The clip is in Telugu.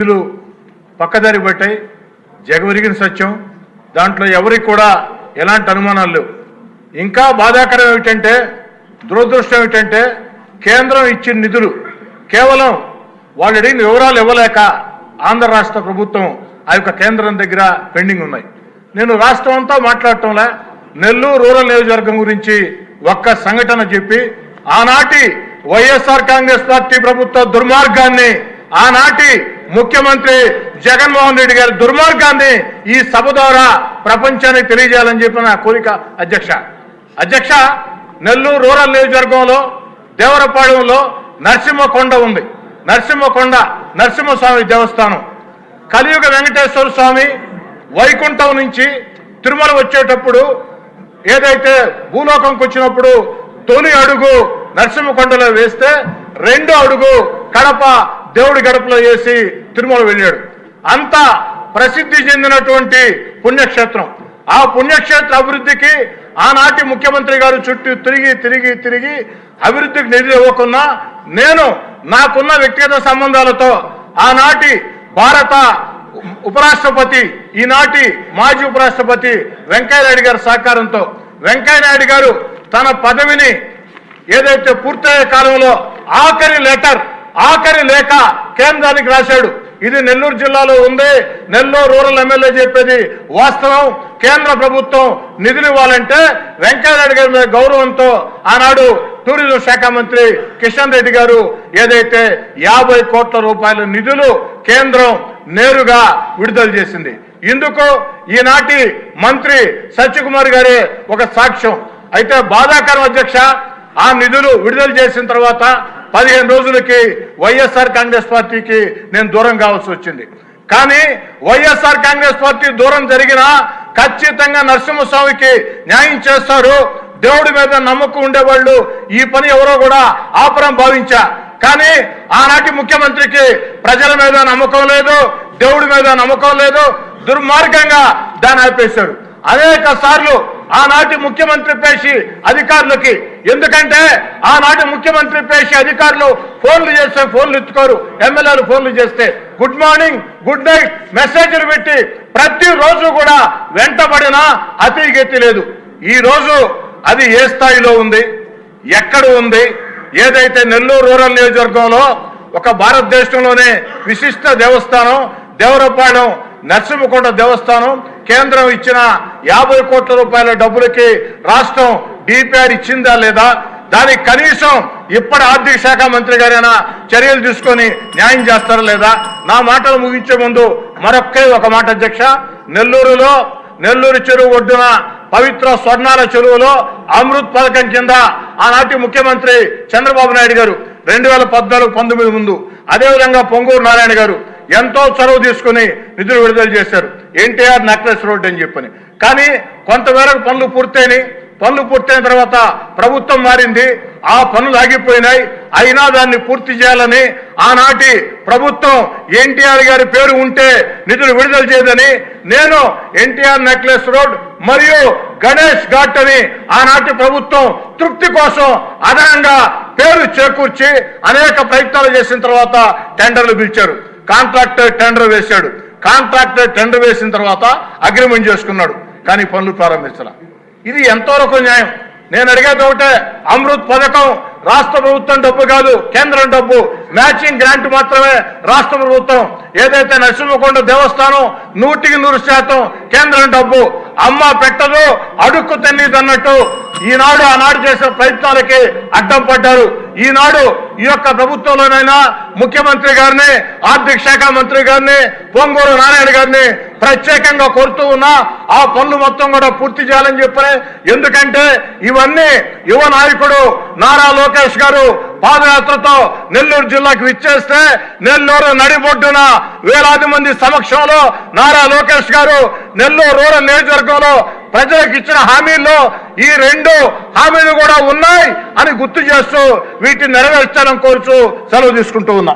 నిధులు పక్కదారి పట్టాయి. జగమెరిగిన సత్యం. దాంట్లో ఎవరికి కూడా ఎలాంటి అనుమానాలు లేవు. ఇంకా బాధాకరం ఏమిటంటే, దురదృష్టం ఏమిటంటే, కేంద్రం ఇచ్చిన నిధులు కేవలం వాళ్ళు అడిగిన వివరాలు ఇవ్వలేక ఆంధ్ర రాష్ట్ర ప్రభుత్వం ఆ యొక్క కేంద్రం దగ్గర పెండింగ్ ఉన్నాయి. నేను రాష్ట్రం అంతా మాట్లాడటంలా నెల్లూరు రూరల్ నియోజకవర్గం గురించి ఒక్క సంఘటన చెప్పి ఆనాటి వైఎస్ఆర్ కాంగ్రెస్ పార్టీ ప్రభుత్వ దుర్మార్గాన్ని, ఆనాటి ముఖ్యమంత్రి జగన్మోహన్ రెడ్డి గారి దుర్మార్గాన్ని ఈ సభ ద్వారా ప్రపంచానికి తెలియజేయాలని చెప్పిన నా కోరిక. అధ్యక్ష, నెల్లూరు రూరల్ నియోజకవర్గంలో దేవరపాడెంలో నరసింహకొండ ఉంది. నరసింహస్వామి దేవస్థానం. కలియుగ వెంకటేశ్వర స్వామి వైకుంఠం నుంచి తిరుమల వచ్చేటప్పుడు ఏదైతే భూలోకంకి వచ్చినప్పుడు తొలి అడుగు నరసింహకొండలో వేస్తే రెండో అడుగు కడప దేవుడి గడపలో వేసి తిరుమల వెళ్ళాడు. అంత ప్రసిద్ధి చెందినటువంటి పుణ్యక్షేత్రం. ఆ పుణ్యక్షేత్ర అభివృద్ధికి ఆనాటి ముఖ్యమంత్రి గారు చుట్టూ తిరిగి అభివృద్ధికి నిధులు ఇవ్వకున్నా నేను నాకున్న వ్యక్తిగత సంబంధాలతో ఆనాటి భారత ఉపరాష్ట్రపతి, ఈనాటి మాజీ ఉపరాష్ట్రపతి వెంకయ్యనాయుడు గారి సహకారంతో వెంకయ్యనాయుడు గారు తన పదవిని ఏదైతే పూర్తయ్యే కాలంలో ఆఖరి లేఖ కేంద్రానికి రాశాడు. ఇది నెల్లూరు జిల్లాలో ఉంది. నెల్లూరు రూరల్ ఎమ్మెల్యే చెప్పేది వాస్తవం. కేంద్ర ప్రభుత్వం నిధులు ఇవ్వాలంటే వెంకయ్యనాయుడు గారి మీద గౌరవంతో ఆనాడు టూరిజం శాఖ మంత్రి కిషన్ రెడ్డి గారు ఏదైతే 50 కోట్ల రూపాయల నిధులు కేంద్రం నేరుగా విడుదల చేసింది. ఇందుకు ఈనాటి మంత్రి సత్యకుమార్ గారే ఒక సాక్ష్యం. అయితే బాధాకరం అధ్యక్ష, ఆ నిధులు విడుదల చేసిన తర్వాత 15 రోజులకి వైఎస్ఆర్ కాంగ్రెస్ పార్టీకి నేను దూరం కావాల్సి వచ్చింది. కానీ వైఎస్ఆర్ కాంగ్రెస్ పార్టీ దూరం జరిగినా ఖచ్చితంగా నరసింహస్వామికి న్యాయం చేస్తారు. దేవుడి మీద నమ్మకం ఉండేవాళ్ళు ఈ పని ఎవరో కూడా ఆపరం భావించా. కానీ ఆనాటి ముఖ్యమంత్రికి ప్రజల మీద నమ్మకం లేదు, దేవుడి మీద నమ్మకం లేదు. దుర్మార్గంగా దాన్ని ఆపేశాడు. అనేక సార్లు ఆనాటి ముఖ్యమంత్రి పేషి అధికారులకి, ఎందుకంటే ఆనాటి ముఖ్యమంత్రి పేషి అధికారులు ఫోన్లు చేస్తే ఫోన్లు ఎత్తుకోరు. ఎమ్మెల్యేలు ఫోన్లు చేస్తే గుడ్ మార్నింగ్, గుడ్ నైట్ మెసేజ్లు పెట్టి ప్రతిరోజు కూడా వెంటబడినా అతిగెత్తి లేదు. ఈ రోజు అది ఏ స్థాయిలో ఉంది, ఎక్కడ ఉంది? ఏదైతే నెల్లూరు రూరల్ నియోజకవర్గంలో ఒక భారతదేశంలోనే విశిష్ట దేవస్థానం దేవరపాడెం నరసింహకొండ దేవస్థానం కేంద్రం ఇచ్చిన 50 కోట్ల రూపాయల డబ్బులకి రాష్ట్రం డిపిఆర్ ఇచ్చిందా లేదా? దానికి కనీసం ఇప్పటి ఆర్థిక శాఖ మంత్రి గారైనా చర్యలు తీసుకొని న్యాయం చేస్తారా లేదా? నా మాటలు ముగించే ముందు ఒక మాట అధ్యక్ష, నెల్లూరు చెరువు ఒడ్డున పవిత్ర స్వర్ణాల చెరువులో అమృత్ పథకం కింద ఆనాటి ముఖ్యమంత్రి చంద్రబాబు నాయుడు గారు 2014-19 ముందు, అదేవిధంగా పొంగూరు నారాయణ గారు ఎంతో చొరవ తీసుకుని నిధులు విడుదల చేశారు. ఎన్టీఆర్ నెక్లెస్ రోడ్ అని చెప్పని. కానీ కొంతమేరకు పనులు పూర్తయిన తర్వాత ప్రభుత్వం మారింది. ఆ పనులు ఆగిపోయినాయి. అయినా దాన్ని పూర్తి చేయాలని ఆనాటి ప్రభుత్వం ఎన్టీఆర్ గారి పేరు ఉంటే నిధులు విడుదల చేయదని నేను ఎన్టీఆర్ నెక్లెస్ రోడ్ మరియు గణేష్ ఘాట్ అని ఆనాటి ప్రభుత్వం తృప్తి కోసం అదనంగా పేరు చేకూర్చి అనేక ప్రయత్నాలు చేసిన తర్వాత టెండర్లు పిలిచారు. కాంట్రాక్టర్ టెండర్ వేశాడు. కాంట్రాక్టర్ టెండర్ వేసిన తర్వాత అగ్రిమెంట్ చేసుకున్నాడు. కానీ పనులు ప్రారంభించాల. ఇది ఎంతవరకు న్యాయం? నేను అడిగేది ఒకటే, అమృత్ పథకం రాష్ట్ర ప్రభుత్వం డబ్బు కాదు, కేంద్రం డబ్బు. మ్యాచింగ్ గ్రాంట్ మాత్రమే రాష్ట్ర ప్రభుత్వం. ఏదైతే నరసింహకొండ దేవస్థానం 100% కేంద్రం డబ్బు. అమ్మ పెట్టదు, అడుక్కు తిన్నదన్నట్టు ఈనాడు ఆనాడు చేసిన ప్రయత్నాలకి అడ్డం పడ్డారు. ఈనాడు ఈ యొక్క ప్రభుత్వంలోనైనా ముఖ్యమంత్రి గారిని, ఆర్థిక శాఖ మంత్రి గారిని, పొంగూరు నారాయణ గారిని ప్రత్యేకంగా కోరుతూ ఉన్నా ఆ పనులు మొత్తం కూడా పూర్తి చేయాలని చెప్పారు. ఎందుకంటే ఇవన్నీ యువ నాయకుడు నారా లోకేష్ గారు పాదయాత్రతో నెల్లూరు జిల్లాకు విచ్చేస్తే నెల్లూరు నడిబొడ్డున వేలాది మంది సమక్షంలో నారా లోకేష్ గారు నెల్లూరు రూరల్ నియోజకవర్గంలో ప్రజలకు ఇచ్చిన హామీల్లో ఈ 2 హామీలు కూడా ఉన్నాయి అని గుర్తు చేస్తూ వీటిని నెరవేర్చాలని కోరుచూ సెలవు తీసుకుంటూ ఉన్నా.